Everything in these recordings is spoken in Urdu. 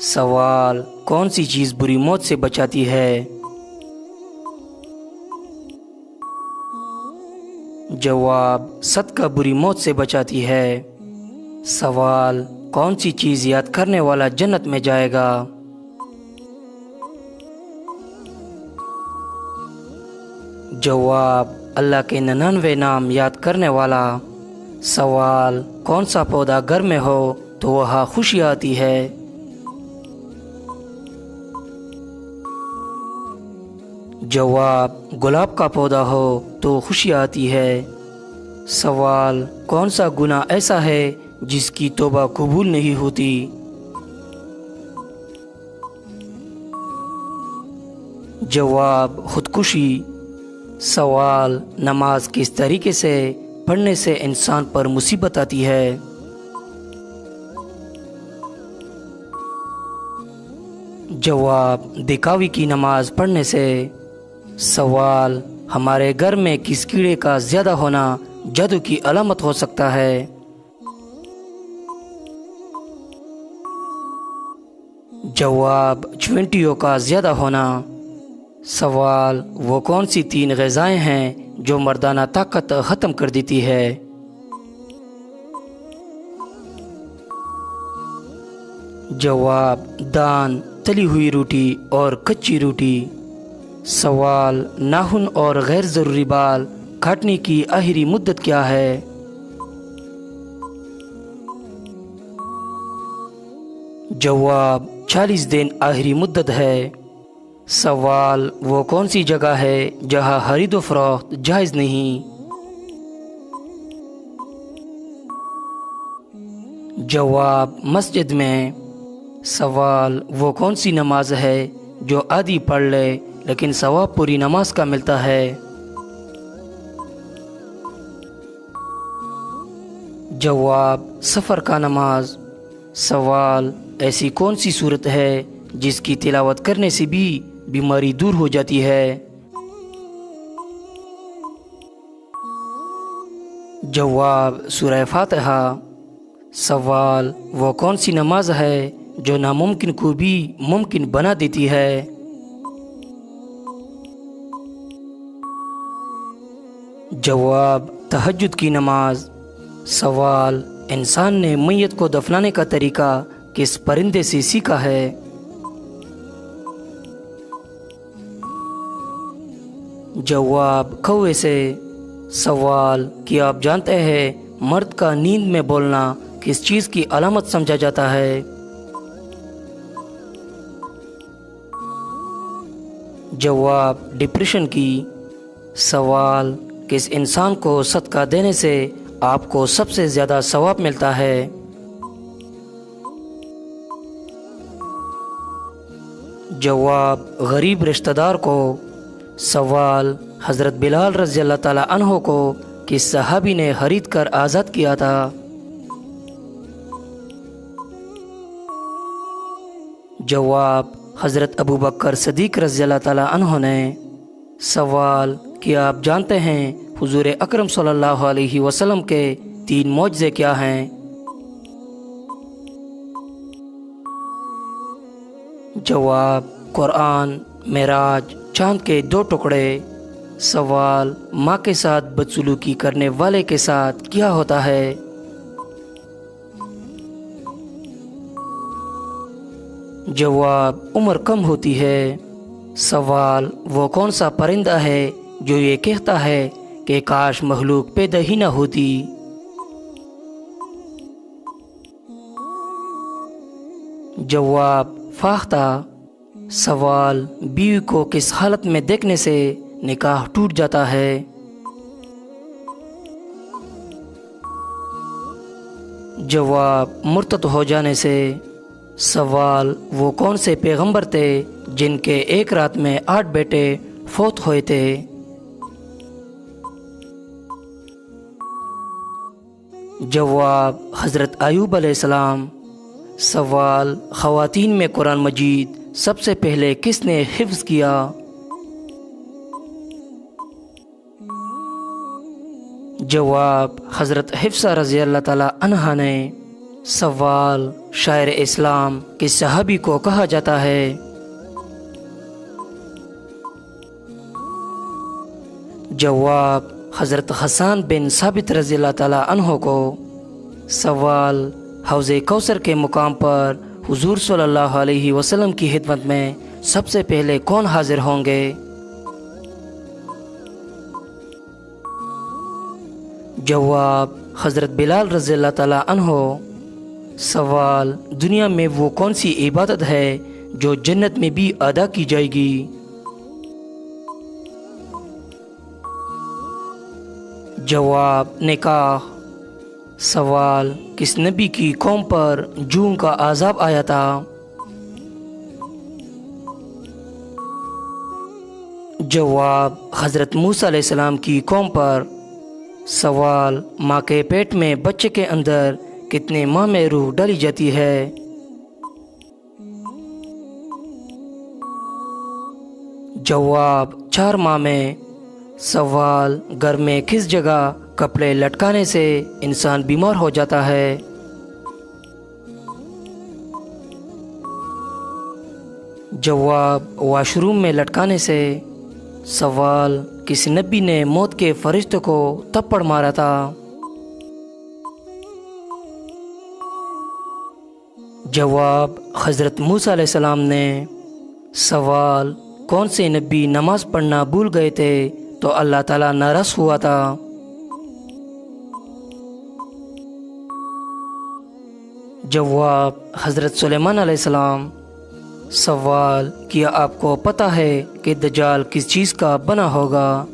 سوال: کون سی چیز بری موت سے بچاتی ہے؟ جواب: صدقہ بری موت سے بچاتی ہے۔ سوال: کون سی چیز یاد کرنے والا جنت میں جائے گا؟ جواب: اللہ کے 99 نام یاد کرنے والا۔ سوال: کون سا پودا گھر میں ہو تو وہاں خوشی آتی ہے؟ جواب: گلاب کا پودا ہو تو خوشی آتی ہے۔ سوال: کون سا گناہ ایسا ہے جس کی توبہ قبول نہیں ہوتی؟ جواب: خودکشی۔ سوال: نماز کس طریقے سے پڑھنے سے انسان پر مصیبت آتی ہے؟ جواب: دکھاوی کی نماز پڑھنے سے۔ سوال: ہمارے گھر میں کس کیڑے کا زیادہ ہونا جادو کی علامت ہو سکتا ہے؟ جواب: چونٹیوں کا زیادہ ہونا۔ سوال: وہ کون سی 3 غذائیں ہیں جو مردانہ طاقت ختم کر دیتی ہے؟ جواب: دان، تلی ہوئی روٹی اور کچی روٹی۔ سوال: ناخن اور غیر ضروری بال کاٹنے کی آخری مدت کیا ہے؟ جواب: 40 دن آخری مدت ہے۔ سوال: وہ کون سی جگہ ہے جہاں خرید و فروخت جائز نہیں؟ جواب: مسجد میں۔ سوال: وہ کون سی نماز ہے جو آدھی پڑھ لے لیکن ثواب پوری نماز کا ملتا ہے؟ جواب: سفر کا نماز۔ سوال: ایسی کون سی صورت ہے جس کی تلاوت کرنے سے بھی بیماری دور ہو جاتی ہے؟ جواب: سورہ فاتحہ۔ سوال: وہ کون سی نماز ہے جو ناممکن کو بھی ممکن بنا دیتی ہے؟ جواب: تہجد کی نماز۔ سوال: انسان نے میت کو دفنانے کا طریقہ کس پرندے سے سیکھا ہے؟ جواب: کوے سے۔ سوال: کیا آپ جانتے ہیں مرد کا نیند میں بولنا کس چیز کی علامت سمجھا جاتا ہے؟ جواب: ڈپریشن کی۔ سوال: کس انسان کو صدقہ دینے سے آپ کو سب سے زیادہ ثواب ملتا ہے؟ جواب: غریب رشتہ دار کو۔ سوال: حضرت بلال رضی اللہ تعالی عنہ کو کس صحابی نے خرید کر آزاد کیا تھا؟ جواب: حضرت ابو بکر صدیق رضی اللہ تعالی عنہ نے۔ سوال: کیا آپ جانتے ہیں حضور اکرم صلی اللہ علیہ وسلم کے 3 معجزے کیا ہیں؟ جواب: قرآن، معراج، چاند کے 2 ٹکڑے۔ سوال: ماں کے ساتھ بدسلوکی کرنے والے کے ساتھ کیا ہوتا ہے؟ جواب: عمر کم ہوتی ہے۔ سوال: وہ کون سا پرندہ ہے جو یہ کہتا ہے کہ کاش مخلوق پیدا ہی نہ ہوتی؟ جواب: فاختہ۔ سوال: بیوی کو کس حالت میں دیکھنے سے نکاح ٹوٹ جاتا ہے؟ جواب: مرتد ہو جانے سے۔ سوال: وہ کون سے پیغمبر تھے جن کے ایک رات میں 8 بیٹے فوت ہوئے تھے؟ جواب: حضرت ایوب علیہ السلام۔ سوال: خواتین میں قرآن مجید سب سے پہلے کس نے حفظ کیا؟ جواب: حضرت حفصہ رضی اللہ تعالی عنہا نے۔ سوال: شاعر اسلام کس صحابی کو کہا جاتا ہے؟ جواب حضرت حسان بن ثابت رضی اللہ تعالیٰ عنہ کو۔ سوال حوض کوثر کے مقام پر حضور صلی اللہ علیہ وسلم کی خدمت میں سب سے پہلے کون حاضر ہوں گے؟ جواب حضرت بلال رضی اللہ تعالیٰ عنہ۔ سوال دنیا میں وہ کون سی عبادت ہے جو جنت میں بھی ادا کی جائے گی؟ جواب نکاح۔ سوال کس نبی کی قوم پر جون کا عذاب آیا تھا؟ جواب حضرت موسیٰ علیہ السلام کی قوم پر۔ سوال ماں کے پیٹ میں بچے کے اندر کتنے ماہ میں روح ڈالی جاتی ہے؟ جواب 4 ماہ میں۔ سوال گھر میں کس جگہ کپڑے لٹکانے سے انسان بیمار ہو جاتا ہے؟ جواب واش روم میں لٹکانے سے۔ سوال کس نبی نے موت کے فرشتے کو تھپڑ مارا تھا؟ جواب حضرت موسیٰ علیہ السلام نے۔ سوال کون سے نبی نماز پڑھنا بھول گئے تھے تو اللہ تعالیٰ ناراض ہوا تھا؟ جواب حضرت سلیمان علیہ السلام۔ سوال کیا آپ کو پتہ ہے کہ دجال کس چیز کا بنا ہوگا؟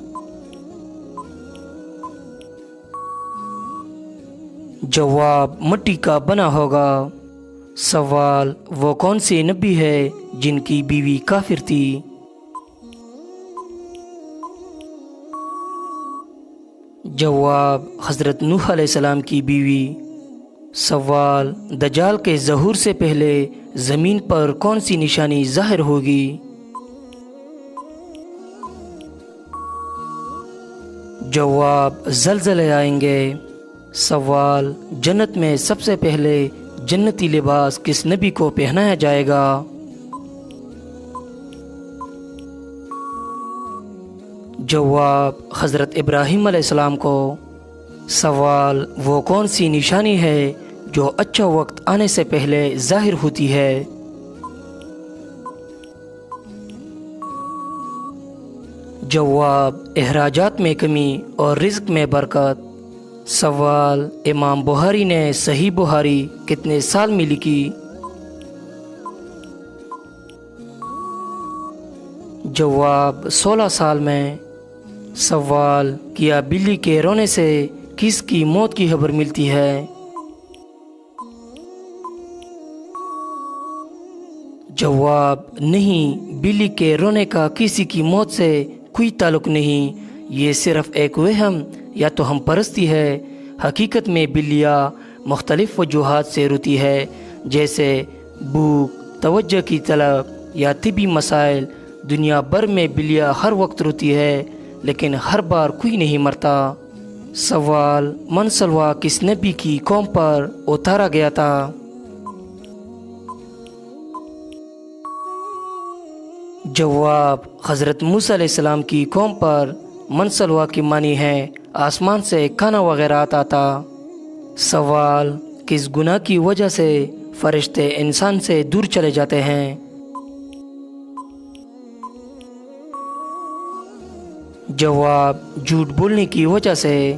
جواب مٹی کا بنا ہوگا۔ سوال وہ کون سی نبی ہے جن کی بیوی کافر تھی؟ جواب حضرت نوح علیہ السلام کی بیوی۔ سوال دجال کے ظہور سے پہلے زمین پر کون سی نشانی ظاہر ہوگی؟ جواب زلزلے آئیں گے۔ سوال جنت میں سب سے پہلے جنتی لباس کس نبی کو پہنایا جائے گا؟ جواب حضرت ابراہیم علیہ السلام کو۔ سوال وہ کون سی نشانی ہے جو اچھا وقت آنے سے پہلے ظاہر ہوتی ہے؟ جواب اخراجات میں کمی اور رزق میں برکت۔ سوال امام بخاری نے صحیح بخاری کتنے سال میں لکھی؟ جواب 16 سال میں۔ سوال کیا بلی کے رونے سے کس کی موت کی خبر ملتی ہے؟ جواب نہیں، بلی کے رونے کا کسی کی موت سے کوئی تعلق نہیں، یہ صرف ایک وہم یا تو ہم پرستی ہے۔ حقیقت میں بلیاں مختلف وجوہات سے روتی ہے، جیسے بھوک، توجہ کی طلب یا طبی مسائل۔ دنیا بھر میں بلیاں ہر وقت روتی ہے لیکن ہر بار کوئی نہیں مرتا۔ سوال منسلوا کس نبی کی قوم پر اتارا گیا تھا؟ جواب حضرت موسیٰ علیہ السلام کی قوم پر۔ منسلوا کی معنی ہے آسمان سے کھانا وغیرہ آتا تھا۔ سوال کس گناہ کی وجہ سے فرشتے انسان سے دور چلے جاتے ہیں؟ جواب جھوٹ بولنے کی وجہ سے۔